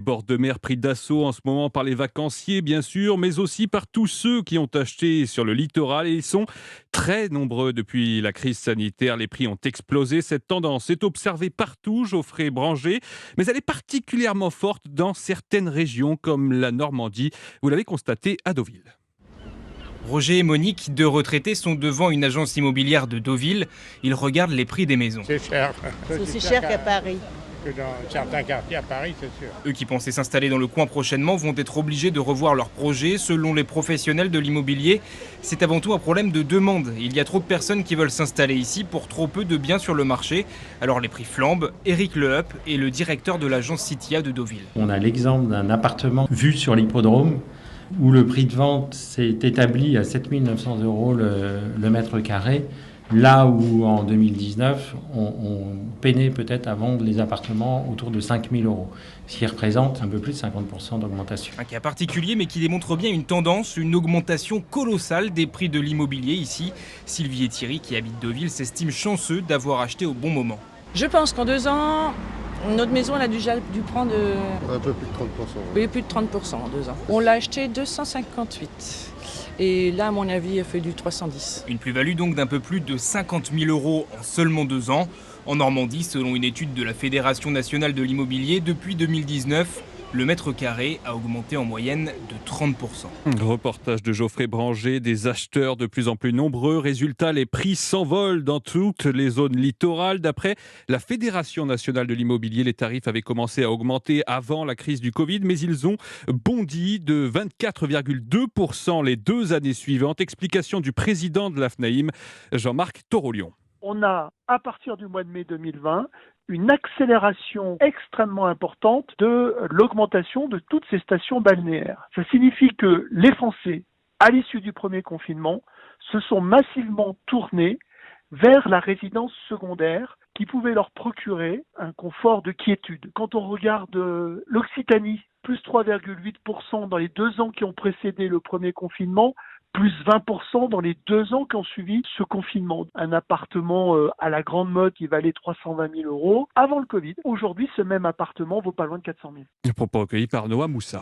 Bord de mer pris d'assaut en ce moment par les vacanciers, bien sûr, mais aussi par tous ceux qui ont acheté sur le littoral. Et ils sont très nombreux depuis la crise sanitaire. Les prix ont explosé. Cette tendance est observée partout, Geoffrey Branger, mais elle est particulièrement forte dans certaines régions comme la Normandie. Vous l'avez constaté à Deauville. Roger et Monique, deux retraités, sont devant une agence immobilière de Deauville. Ils regardent les prix des maisons. C'est cher. C'est aussi cher qu'à Paris. Que dans certains quartiers à Paris, c'est sûr. Eux qui pensaient s'installer dans le coin prochainement vont être obligés de revoir leurs projets. Selon les professionnels de l'immobilier, c'est avant tout un problème de demande. Il y a trop de personnes qui veulent s'installer ici pour trop peu de biens sur le marché. Alors les prix flambent. Éric Lehup est le directeur de l'agence Citia de Deauville. On a l'exemple d'un appartement vu sur l'hippodrome où le prix de vente s'est établi à 7 900 € le mètre carré, là où en 2019, on peinait peut-être à vendre les appartements autour de 5 000 €, ce qui représente un peu plus de 50% d'augmentation. Un cas particulier mais qui démontre bien une tendance, une augmentation colossale des prix de l'immobilier ici. Sylvie et Thierry, qui habitent Deauville, s'estiment chanceux d'avoir acheté au bon moment. Je pense qu'en 2 ans, notre maison elle a dû prendre Un peu plus de 30%. oui, plus de 30% en 2 ans. On l'a acheté 258. Et là, à mon avis, elle fait du 310. Une plus-value donc d'un peu plus de 50 000 € en seulement 2 ans. En Normandie, selon une étude de la Fédération nationale de l'immobilier, depuis 2019, le mètre carré a augmenté en moyenne de 30%. Reportage de Geoffrey Branger, des acheteurs de plus en plus nombreux. Résultat, les prix s'envolent dans toutes les zones littorales. D'après la Fédération nationale de l'immobilier, les tarifs avaient commencé à augmenter avant la crise du Covid, mais ils ont bondi de 24,2% les 2 années suivantes. Explication du président de l'AFNAIM, Jean-Marc Torolion. On a, à partir du mois de mai 2020, une accélération extrêmement importante de l'augmentation de toutes ces stations balnéaires. Ça signifie que les Français, à l'issue du premier confinement, se sont massivement tournés vers la résidence secondaire qui pouvait leur procurer un confort de quiétude. Quand on regarde l'Occitanie, plus 3,8% dans les 2 ans qui ont précédé le premier confinement, plus 20% dans les 2 ans qui ont suivi ce confinement. Un appartement à la grande mode qui valait 320 000 € avant le Covid. Aujourd'hui, ce même appartement vaut pas loin de 400 000. Propos recueillis par Noah Moussa.